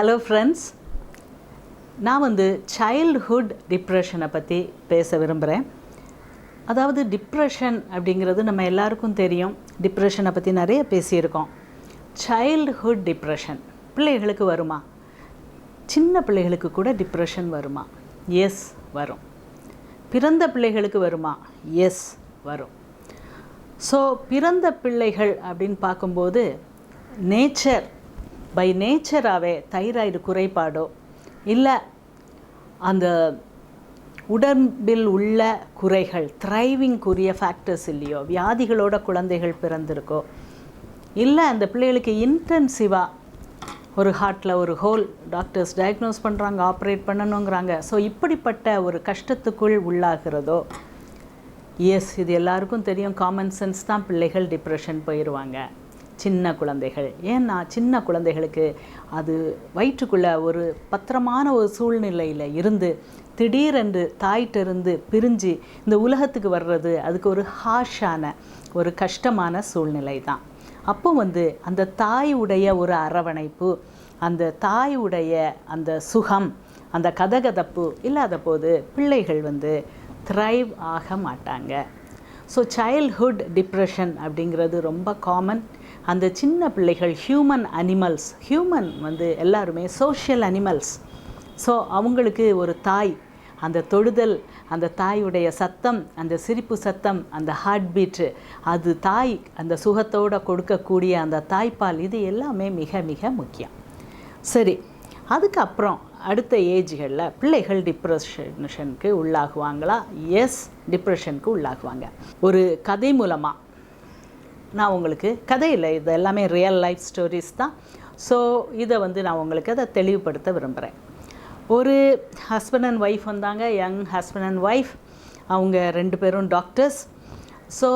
Hello friends, நான் childhood டிப்ரெஷனை பற்றி பேச விரும்புகிறேன். அதாவது டிப்ரெஷன் அப்படிங்கிறது நம்ம எல்லாருக்கும் தெரியும். டிப்ரெஷனை பற்றி நிறைய பேசியிருக்கோம். சைல்டுஹுட் டிப்ரெஷன் பிள்ளைகளுக்கு வருமா? சின்ன பிள்ளைகளுக்கு கூட டிப்ரெஷன் வருமா? எஸ், வரும். பிறந்த பிள்ளைகளுக்கு வருமா? எஸ், வரும். ஸோ பிறந்த பிள்ளைகள் அப்படின்னு பார்க்கும்போது பை நேச்சராகவே தைராய்டு குறைபாடோ இல்லை அந்த உடம்பில் உள்ள குறைகள், த்ரைவிங்குரிய ஃபேக்டர்ஸ் இல்லையோ, வியாதிகளோட குழந்தைகள் பிறந்திருக்கோ, இல்லை அந்த பிள்ளைகளுக்கு இன்டென்சிவாக ஒரு ஹார்ட்டில் ஒரு ஹோல் டாக்டர்ஸ் டயக்னோஸ் பண்ணுறாங்க, ஆப்ரேட் பண்ணணுங்கிறாங்க. ஸோ இப்படிப்பட்ட ஒரு கஷ்டத்துக்குள் உள்ளாகிறதோ, எஸ், இது எல்லாருக்கும் தெரியும். காமன் சென்ஸ் தான், பிள்ளைகள் டிப்ரெஷன் போயிடுவாங்க. சின்ன குழந்தைகள், ஏன்னா சின்ன குழந்தைகளுக்கு அது வயிற்றுக்குள்ளே ஒரு பத்திரமான ஒரு சூழ்நிலையில் இருந்து திடீரென்று தாயிட்டிருந்து பிரிஞ்சு இந்த உலகத்துக்கு வர்றது அதுக்கு ஒரு ஹார்ஷான ஒரு கஷ்டமான சூழ்நிலை தான். அப்போ அந்த தாயுடைய ஒரு அரவணைப்பு, அந்த தாயுடைய அந்த சுகம், அந்த கதகதப்பு இல்லாத போது பிள்ளைகள் த்ரைவ் ஆக மாட்டாங்க. ஸோ சைல்ட்ஹுட் டிப்ரெஷன் அப்படிங்கிறது ரொம்ப காமன். அந்த சின்ன பிள்ளைகள் ஹியூமன் எல்லாருமே சோஷியல் அனிமல்ஸ். ஸோ அவங்களுக்கு ஒரு தாய், அந்த தொடுதல், அந்த தாயுடைய சத்தம், அந்த சிரிப்பு சத்தம், அந்த ஹார்ட் பீட்டு, அது தாய் அந்த சுகத்தோடு கொடுக்கக்கூடிய அந்த தாய்ப்பால், இது எல்லாமே மிக மிக முக்கியம். சரி, அதுக்கப்புறம் அடுத்த ஏஜ்களில் பிள்ளைகள் டிப்ரெஷனுக்கு உள்ளாகுவாங்களா? எஸ், டிப்ரெஷனுக்கு உள்ளாகுவாங்க. ஒரு கதை மூலமாக நான் உங்களுக்கு, கதையில் இது எல்லாமே ரியல் லைஃப் ஸ்டோரிஸ் தான். ஸோ இதை நான் உங்களுக்கு அதை தெளிவுபடுத்த விரும்புகிறேன். ஒரு ஹஸ்பண்ட் அண்ட் ஒய்ஃப் வந்தாங்க, யங் ஹஸ்பண்ட் அண்ட் ஒய்ஃப். அவங்க 2 பேரும் doctors. So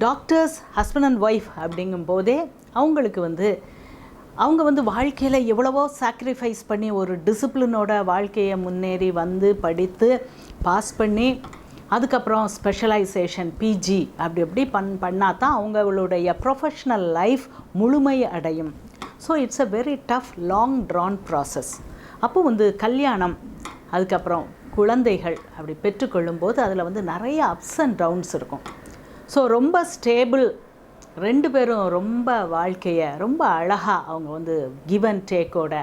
doctors, husband and wife அப்படிங்கும்போதே அவங்களுக்கு அவங்க வாழ்க்கையில் எவ்வளவோ சாக்ரிஃபைஸ் பண்ணி ஒரு டிசிப்ளினோட வாழ்க்கையை முன்னேறி படித்து பாஸ் பண்ணி அதுக்கப்புறம் ஸ்பெஷலைசேஷன் பிஜி அப்படி பண்ணால் தான் அவங்களுடைய ப்ரொஃபஷ்னல் லைஃப் முழுமை அடையும். So it's a very tough long drawn process. அப்போ கல்யாணம், அதுக்கப்புறம் குழந்தைகள் அப்படி பெற்றுக்கொள்ளும்போது அதில் நிறைய அப்ஸ் அண்ட் டவுன்ஸ் இருக்கும். ஸோ ரொம்ப ஸ்டேபிள், 2 பேரும் ரொம்ப வாழ்க்கையை ரொம்ப அழகாக அவங்க கிவ் அண்ட் டேக்கோட,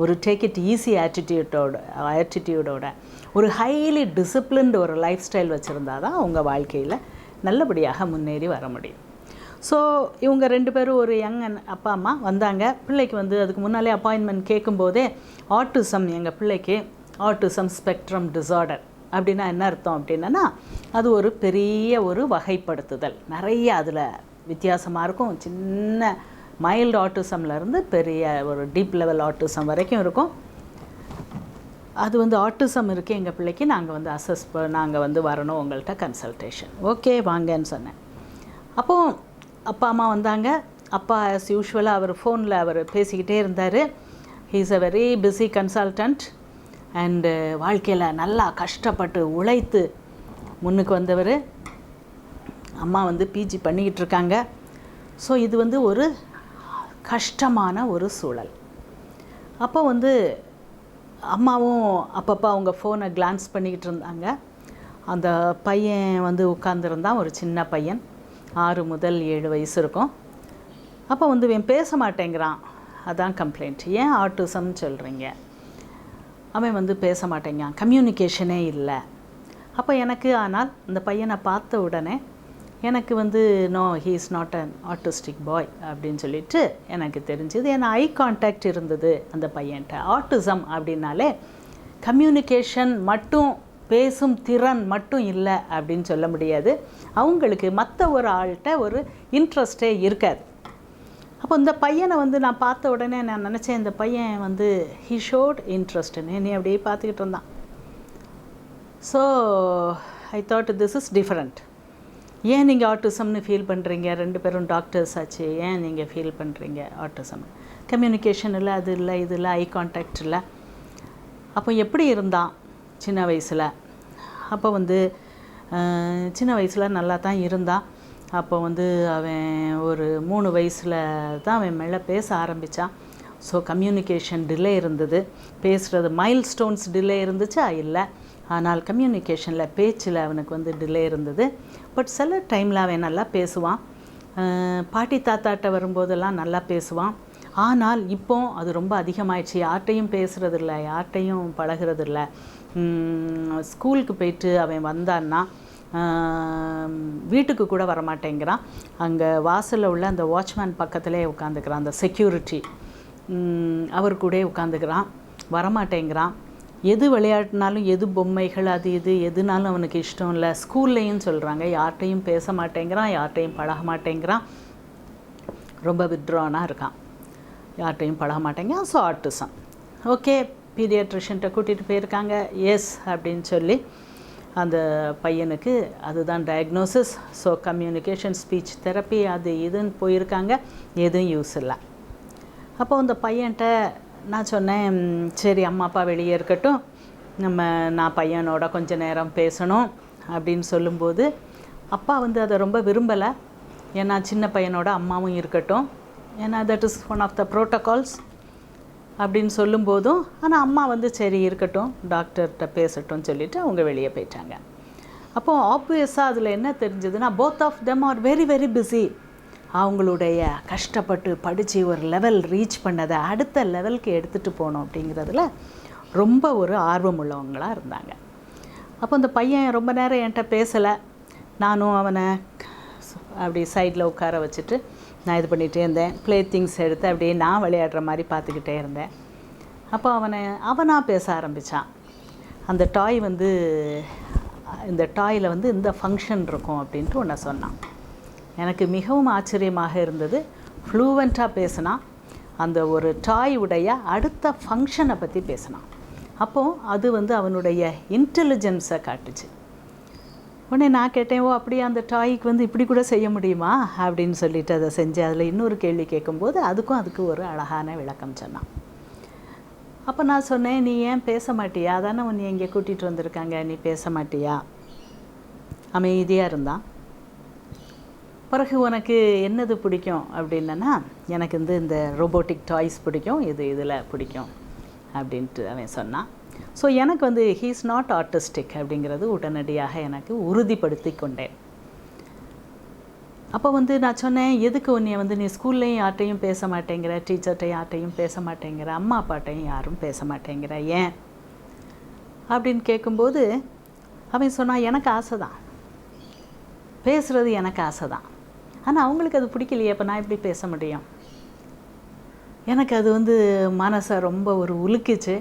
ஒரு டேக் இட் ஈஸி ஆட்டிடியூடோட ஒரு ஹைலி டிசிப்ளின்டு ஒரு லைஃப் ஸ்டைல் வச்சுருந்தா தான் அவங்க வாழ்க்கையில் நல்லபடியாக முன்னேறி வர முடியும். ஸோ இவங்க 2 பேரும் ஒரு யங் அப்பா அம்மா வந்தாங்க. பிள்ளைக்கு அதுக்கு முன்னாலே அப்பாயின்மெண்ட் கேட்கும்போதே ஆட்டிசம், எங்கள் பிள்ளைக்கு ஆட்டிசம் ஸ்பெக்ட்ரம் டிஸார்டர் அப்படின்னா என்ன அர்த்தம் அப்படின்னா, அது ஒரு பெரிய ஒரு வகைப்படுத்துதல். நிறைய அதில் வித்தியாசமாக இருக்கும். சின்ன மைல்டு ஆட்டிசம்லேருந்து பெரிய ஒரு டீப் லெவல் ஆட்டிசம் வரைக்கும் இருக்கும். அது ஆட்டிசம் இருக்குது எங்கள் பிள்ளைக்கு, நாங்கள் நாங்கள் வரணும் உங்கள்கிட்ட கன்சல்டேஷன். ஓகே, வாங்கன்னு சொன்னேன். அப்போது அப்பா அம்மா வந்தாங்க. அப்பா ஆஸ் யூஷுவலாக அவர் ஃபோனில் பேசிக்கிட்டே இருந்தார். He is a very busy consultant and வாழ்க்கையில் நல்லா கஷ்டப்பட்டு உழைத்து முன்னுக்கு வந்தவர். அம்மா பிஜி பண்ணிக்கிட்டு இருக்காங்க. ஸோ இது ஒரு கஷ்டமான ஒரு சூழல். அப்போ அம்மாவும் அப்பப்போ அவங்க ஃபோனை கிளான்ஸ் பண்ணிக்கிட்டு இருந்தாங்க. அந்த பையன் உட்காந்துருந்தான், ஒரு சின்ன பையன், 6 முதல் 7 வயசு இருக்கும். அப்போ இவன் பேச மாட்டேங்கிறான். அதான் கம்ப்ளைண்ட். ஏன் ஆட்டிசம்னு சொல்கிறீங்க? அவன் பேச மாட்டேங்கிறான், கம்யூனிகேஷனே இல்லை. அப்போ எனக்கு, ஆனால் இந்த பையனை பார்த்த உடனே எனக்கு no, he is not an autistic boy அப்படின்னு சொல்லிட்டு எனக்கு தெரிஞ்சுது. ஏன்னா ஐ கான்டாக்ட் இருந்தது அந்த பையன்கிட்ட. ஆட்டிசம் அப்படின்னாலே கம்யூனிகேஷன் மட்டும், பேசும் திறன் மட்டும் இல்லை அப்படின்னு சொல்ல முடியாது. அவங்களுக்கு மற்ற ஒரு ஆள்கிட்ட ஒரு இன்ட்ரெஸ்டே இருக்காது. அப்போ இந்த பையனை நான் பார்த்த உடனே நான் நினச்சேன், இந்த பையன் ஹீ ஷோட் இன்ட்ரெஸ்ட்னு என்னை அப்படியே பார்த்துக்கிட்டு இருந்தான். So I thought this is different. ஏன் நீங்கள் ஆட்டிசம்னு ஃபீல் பண்ணுறீங்க? 2 பேரும் டாக்டர்ஸ் ஆச்சு, ஏன் நீங்கள் ஃபீல் பண்ணுறீங்க ஆட்டிசம்? கம்யூனிகேஷன் இல்லை, அது இல்லை, இது இல்லை, ஐ கான்டாக்ட் இல்லை. அப்போ எப்படி இருந்தான் சின்ன வயசில்? அப்போ சின்ன வயசில் நல்லா தான் இருந்தான். அப்போ அவன் ஒரு 3 வயசில் தான் அவன் மெல்ல பேச ஆரம்பித்தான். ஸோ கம்யூனிகேஷன் டிலே இருந்தது. பேசுகிறது மைல்ஸ்டோன்ஸ் டிலே இருந்துச்சா இல்லை, ஆனால் கம்யூனிகேஷனில் பேச்சில் அவனுக்கு வந்து டிலே இருந்தது. பட் சில டைமில் அவன் நல்லா பேசுவான். பாட்டி தாத்தாட்ட வரும்போதெல்லாம் நல்லா பேசுவான். ஆனால் இப்போ அது ரொம்ப அதிகமாகிடுச்சு. யார்கிட்டையும் பேசுகிறதில்ல, யார்கிட்டையும் பழகிறதில்ல. ஸ்கூலுக்கு போயிட்டு அவன் வந்தான்னா வீட்டுக்கு கூட வரமாட்டேங்கிறான். அங்கே வாசலில் உள்ள அந்த வாட்ச்மேன் பக்கத்துலேயே உட்காந்துக்கிறான், அந்த செக்யூரிட்டி அவர் கூட உட்காந்துக்கிறான், வரமாட்டேங்கிறான். எது விளையாட்டுனாலும், எது பொம்மைகள் அது இது எதுனாலும் அவனுக்கு இஷ்டம் இல்லை. ஸ்கூல்லையும் சொல்கிறாங்க, யார்கிட்டையும் பேச மாட்டேங்கிறான், யார்கிட்டையும் பழக மாட்டேங்கிறான், ரொம்ப வித்ட்ரானாக இருக்கான், யார்கிட்டையும் பழக மாட்டேங்கிறான். So autism. ஓகே, பீடியாட்ரிஷன்ட்ட கூட்டிகிட்டு போயிருக்காங்க. எஸ் அப்படின்னு சொல்லி அந்த பையனுக்கு அதுதான் diagnosis. So communication speech therapy அது இதுன்னு போயிருக்காங்க, எதுவும் யூஸ் இல்லை. அப்போ அந்த பையன்கிட்ட நான் சொன்னேன், சரி அம்மா அப்பா வெளியே இருக்கட்டும், நான் பையனோட கொஞ்ச நேரம் பேசணும் அப்படின்னு சொல்லும்போது அப்பா வந்து அதை ரொம்ப விரும்பலை. ஏன்னா சின்ன பையனோட அம்மாவும் இருக்கட்டும், ஏன்னா that is one of the protocols அப்படின்னு சொல்லும்போதும், ஆனால் அம்மா வந்து சரி இருக்கட்டும், டாக்டர்கிட்ட பேசட்டும்னு சொல்லிவிட்டு அவங்க வெளியே போயிட்டாங்க. அப்போது ஆப்வியஸாக அதில் என்ன தெரிஞ்சதுன்னா, both of them are very very busy. அவங்களுடைய கஷ்டப்பட்டு படித்து ஒரு லெவல் ரீச் பண்ணதை அடுத்த லெவலுக்கு எடுத்துகிட்டு போகணும் அப்படிங்கிறதுல ரொம்ப ஒரு ஆர்வம் உள்ளவங்களாக இருந்தாங்க. அப்போ அந்த பையன் ரொம்ப நேரம் என்கிட்ட பேசலை. நானும் அவனை அப்படி சைடில் உட்கார வச்சுட்டு நான் இது பண்ணிகிட்டே இருந்தேன். ப்ளே திங்ஸ் எடுத்து அப்படியே நான் விளையாடுற மாதிரி பார்த்துக்கிட்டே இருந்தேன். அப்போ அவனாக பேச ஆரம்பித்தான். அந்த டாய் வந்து இந்த டாயில் வந்து இந்த ஃபங்க்ஷன் இருக்கும் அப்படின்ட்டு ஒன்று சொன்னான். எனக்கு மிகவும் ஆச்சரியமாக இருந்தது. ஃப்ளூவெண்ட்டாக பேசினான். அந்த ஒரு டாய் உடைய அடுத்த ஃபங்க்ஷனை பற்றி பேசினான். அப்போது அது வந்து அவனுடைய இன்டெலிஜென்ஸை காட்டுச்சு. உடனே நான் கேட்டேன், ஓ அப்படியே அந்த டாய்க்கு வந்து இப்படி கூட செய்ய முடியுமா அப்படின்னு சொல்லிட்டு அதை செஞ்சு அதில் இன்னொரு கேள்வி கேட்கும்போது அதுக்கு ஒரு அழகான விளக்கம் சொன்னான். அப்போ நான் சொன்னேன், நீ ஏன் பேச மாட்டியா? அதானே உன்னை எங்கே கூட்டிகிட்டு வந்திருக்காங்க, நீ பேச மாட்டியா? அமைதியாக இருந்தான். பிறகு உனக்கு என்னது பிடிக்கும் அப்படின்னா, எனக்கு வந்து இந்த ரோபோட்டிக் டாய்ஸ் பிடிக்கும், இதில் பிடிக்கும் அப்படின்ட்டு அவன் சொன்னான். ஸோ எனக்கு வந்து ஹீ இஸ் நாட் ஆர்டிஸ்டிக் அப்படிங்கிறது உடனடியாக எனக்கு உறுதிப்படுத்தி கொண்டேன். அப்போ வந்து நான் சொன்னேன், எதுக்கு உன்னை வந்து நீ ஸ்கூல்லையும் யார்கிட்டையும் பேச மாட்டேங்கிற, டீச்சர்கிட்ட யார்கிட்டையும் பேச மாட்டேங்கிற, அம்மா அப்பாட்டையும் யாரும் பேச மாட்டேங்கிற, ஏன் அப்படின்னு கேட்கும்போது அவன் சொன்னான், எனக்கு ஆசை தான், பேசுகிறது எனக்கு ஆசை தான், ஆனால் அவங்களுக்கு அது பிடிக்கலையே, அப்போ நான் எப்படி பேச முடியும்? எனக்கு அது வந்து மனசை ரொம்ப ஒரு உலுக்கிச்சு.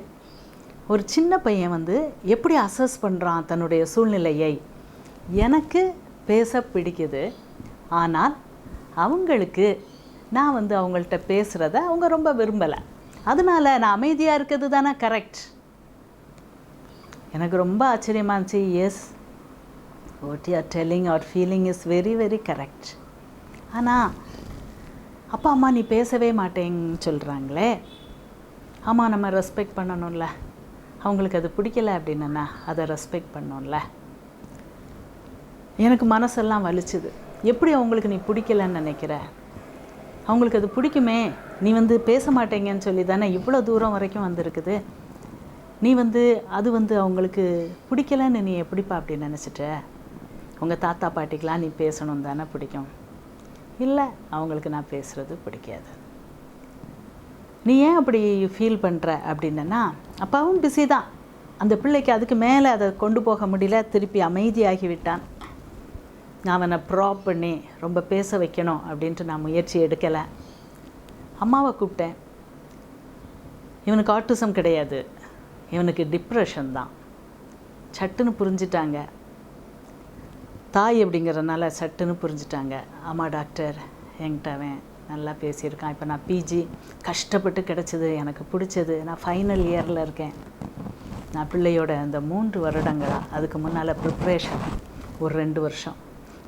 ஒரு சின்ன பையன் வந்து எப்படி அசஸ் பண்ணுறான் தன்னுடைய சூழ்நிலையை. எனக்கு பேச பிடிக்குது, ஆனால் அவங்களுக்கு நான் வந்து அவங்கள்ட்ட பேசுகிறத அவங்க ரொம்ப விரும்பலை, அதனால் நான் அமைதியாக இருக்கிறது தானே கரெக்ட். எனக்கு ரொம்ப ஆச்சரியமாக இருந்துச்சு. Yes, what you are telling or feeling is very very correct. ஆனால் அப்பா அம்மா நீ பேசவே மாட்டேன்னு சொல்கிறாங்களே. ஆமாம், நம்ம ரெஸ்பெக்ட் பண்ணணும்ல, அவங்களுக்கு அது பிடிக்கலை அப்படின்னா அதை ரெஸ்பெக்ட் பண்ணணும்ல. எனக்கு மனசெல்லாம் வலிச்சுது. எப்படி அவங்களுக்கு நீ பிடிக்கலன்னு நினைக்கிற? அவங்களுக்கு அது பிடிக்குமே, நீ வந்து பேச மாட்டேங்கன்னு சொல்லி தானே இவ்வளோ தூரம் வரைக்கும் வந்திருக்குது. நீ வந்து அது வந்து அவங்களுக்கு பிடிக்கலன்னு நீ எப்படிப்பா அப்படி நினச்சிட்ட? உங்கள் தாத்தா பாட்டிக்கெலாம் நீ பேசணும் தானே பிடிக்கும். இல்லை, அவங்களுக்கு நான் பேசுகிறது பிடிக்காது. நீ ஏன் அப்படி ஃபீல் பண்ணுற அப்படின்னா, அப்பாவும் பிஸி தான், அந்த பிள்ளைக்கு அதுக்கு மேலே அதை கொண்டு போக முடியல, திருப்பி அமைதியாகி விட்டான். நான் அவனை ப்ராப் பண்ணி ரொம்ப பேச வைக்கணும் அப்படின்ட்டு நான் முயற்சி எடுக்கலை. அம்மாவை கூப்பிட்டேன். இவனுக்கு ஆட்டிசம் கிடையாது, இவனுக்கு டிப்ரெஷன் தான். சட்டுன்னு புரிஞ்சிட்டாங்க. தாய் அப்படிங்கிறதுனால சட்டுன்னு புரிஞ்சிட்டாங்க. ஆமாம் டாக்டர், என்கிட்ட அவன் நல்லா பேசியிருக்கான். இப்போ நான் பிஜி கஷ்டப்பட்டு கிடச்சிது, எனக்கு பிடிச்சது. நான் ஃபைனல் இயரில் இருக்கேன். நான் பிள்ளையோட அந்த 3 வருடங்களாக, அதுக்கு முன்னால் ப்ரிப்ரேஷன் ஒரு 2 வருஷம்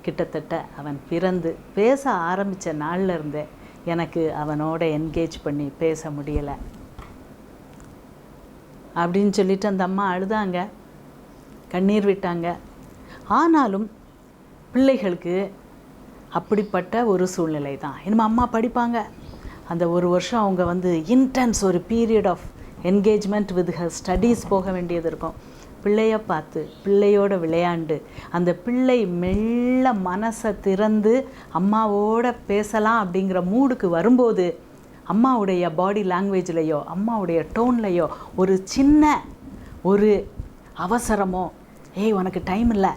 கிட்டத்தட்ட. அவன் பிறந்து பேச ஆரம்பித்த நாளில் இருந்தே எனக்கு அவனோட என்கேஜ் பண்ணி பேச முடியலை அப்படின்னு சொல்லிட்டு அந்த அம்மா அழுதாங்க, கண்ணீர் விட்டாங்க. ஆனாலும் பிள்ளைகளுக்கு அப்படிப்பட்ட ஒரு சூழ்நிலை தான். இனிமேல் அம்மா படிப்பாங்க, அந்த ஒரு வருஷம் அவங்க வந்து இன்டென்ஸ் ஒரு period of engagement with her studies போக வேண்டியது இருக்கும். பிள்ளையை பார்த்து பிள்ளையோட விளையாண்டு அந்த பிள்ளை மெல்ல மனசை திறந்து அம்மாவோட பேசலாம் அப்படிங்கிற மூடுக்கு வரும்போது அம்மாவுடைய பாடி லாங்குவேஜ்லேயோ அம்மாவுடைய டோன்லேயோ ஒரு சின்ன ஒரு அவசரமோ, ஏய் உனக்கு டைம் இல்லை,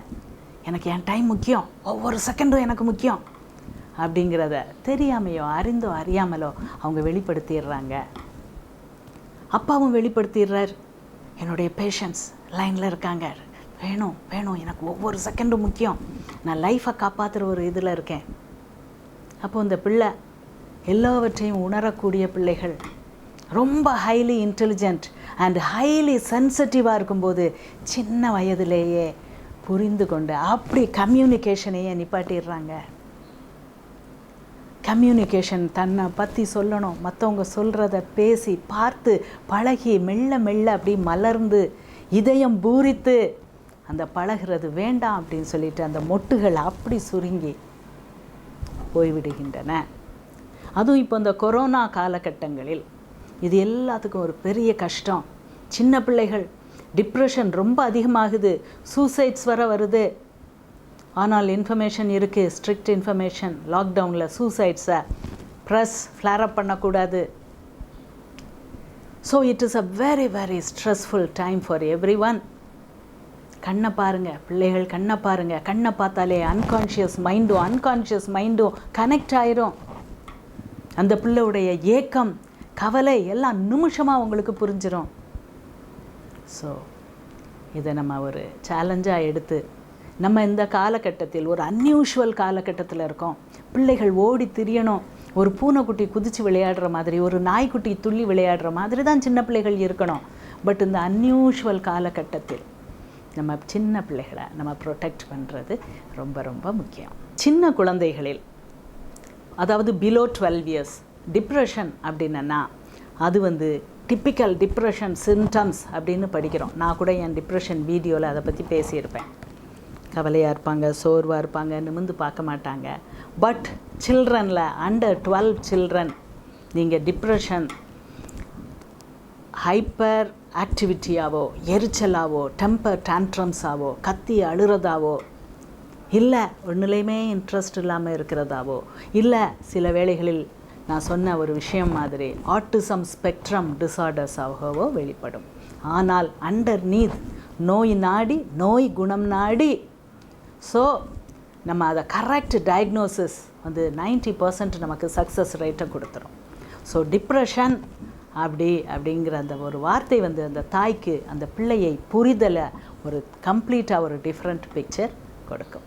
எனக்கு என் டைம் முக்கியம், ஒவ்வொரு செகண்டும் எனக்கு முக்கியம் அப்படிங்கிறத தெரியாமையோ அறிந்தோ அறியாமலோ அவங்க வெளிப்படுத்திடுறாங்க. அப்பாவும் வெளிப்படுத்திடுறார், என்னுடைய பேஷன்ஸ் லைனில் இருக்காங்க, வேணும் வேணும், எனக்கு ஒவ்வொரு செகண்டும் முக்கியம், நான் லைஃப்பை காப்பாற்றுற ஒரு இதில் இருக்கேன். அப்போ இந்த பிள்ளை எல்லாவற்றையும் உணரக்கூடிய பிள்ளைகள், ரொம்ப ஹைலி இன்டெலிஜென்ட் அண்ட் ஹைலி சென்சிட்டிவாக இருக்கும்போது சின்ன வயதிலேயே புரிந்து கொண்டு அப்படி கம்யூனிகேஷனையே நிப்பாட்டிடுறாங்க. கம்யூனிகேஷன் தன்னை பற்றி சொல்லணும், மற்றவங்க சொல்கிறத பேசி பார்த்து பழகி மெல்ல மெல்ல அப்படி மலர்ந்து இதயம் பூரித்து அந்த பழகிறது வேண்டாம் அப்படின்னு சொல்லிட்டு அந்த மொட்டுகள் அப்படி சுருங்கி போய்விடுகின்றன. அதுவும் இப்போ இந்த கொரோனா காலகட்டங்களில் இது எல்லாத்துக்கும் ஒரு பெரிய கஷ்டம். சின்ன பிள்ளைகள் டிப்ரெஷன் ரொம்ப அதிகமாகுது, சூசைட்ஸ் வர வருது. ஆனால் இன்ஃபர்மேஷன் இருக்குது, ஸ்ட்ரிக்ட் இன்ஃபர்மேஷன், லாக்டவுனில் சூசைட்ஸை ப்ரெஸ் ஃப்ளேரப் பண்ணக்கூடாது. So it is a very very stressful time for every one. கண்ணை பாருங்கள் பிள்ளைகள், கண்ணை பாருங்கள். கண்ணை பார்த்தாலே அன்கான்ஷியஸ் மைண்டும் கனெக்ட் ஆயிரும். அந்த பிள்ளையுடைய ஏக்கம் கவலை எல்லாம் நிமிஷமாக உங்களுக்கு புரிஞ்சிடும். ஸோ இதை நம்ம ஒரு சேலஞ்சாக எடுத்து நம்ம இந்த காலகட்டத்தில் ஒரு அன்யூஷுவல் காலகட்டத்தில் இருக்கோம். பிள்ளைகள் ஓடி திரியணும், ஒரு பூனைக்குட்டி குதித்து விளையாடுற மாதிரி, ஒரு நாய்க்குட்டி துள்ளி விளையாடுற மாதிரி தான் சின்ன பிள்ளைகள் இருக்கணும். பட் இந்த அன்யூஷுவல் காலகட்டத்தில் நம்ம சின்ன பிள்ளைகளை நம்ம ப்ரொடெக்ட் பண்ணுறது ரொம்ப ரொம்ப முக்கியம். சின்ன குழந்தைகளில், அதாவது பிலோ 12 years டிப்ரெஷன் அப்படின்னா அது வந்து டிப்பிக்கல் டிப்ரெஷன் சிம்டம்ஸ் அப்படின்னு படிக்கிறோம். நான் கூட என் டிப்ரெஷன் வீடியோவில் அதை பற்றி பேசியிருப்பேன். கவலையாக இருப்பாங்க, சோர்வாக இருப்பாங்க, நிமிர்ந்து பார்க்க மாட்டாங்க. பட் சில்ட்ரனில் அண்டர் 12 சில்ட்ரன் நீங்கள் டிப்ரெஷன் ஹைப்பர் ஆக்டிவிட்டியாவோ, எரிச்சலாவோ, டெம்பர் டான்ட்ரம்ஸாவோ, கத்தி அழுறதாவோ, இல்லை ஒன்றுலையுமே இன்ட்ரெஸ்ட் இல்லாமல் இருக்கிறதாவோ, இல்லை சில வேளைகளில் நான் சொன்ன ஒரு விஷயம் மாதிரி ஆட்டிசம் ஸ்பெக்ட்ரம் டிஸார்டர்ஸாகவோ வெளிப்படும். ஆனால் அண்டர்நீத் நோய் நாடி, நோய் குணம் நாடி. ஸோ நம்ம அதை கரெக்ட் டயக்னோசிஸ் வந்து 90% நமக்கு சக்ஸஸ் ரேட்டை கொடுத்துரும். ஸோ டிப்ரெஷன் அப்படிங்கிற அந்த ஒரு வார்த்தை வந்து அந்த தாய்க்கு அந்த பிள்ளையை புரிதலை ஒரு கம்ப்ளீட்டாக ஒரு டிஃப்ரெண்ட் பிக்சர் கொடுக்கும்.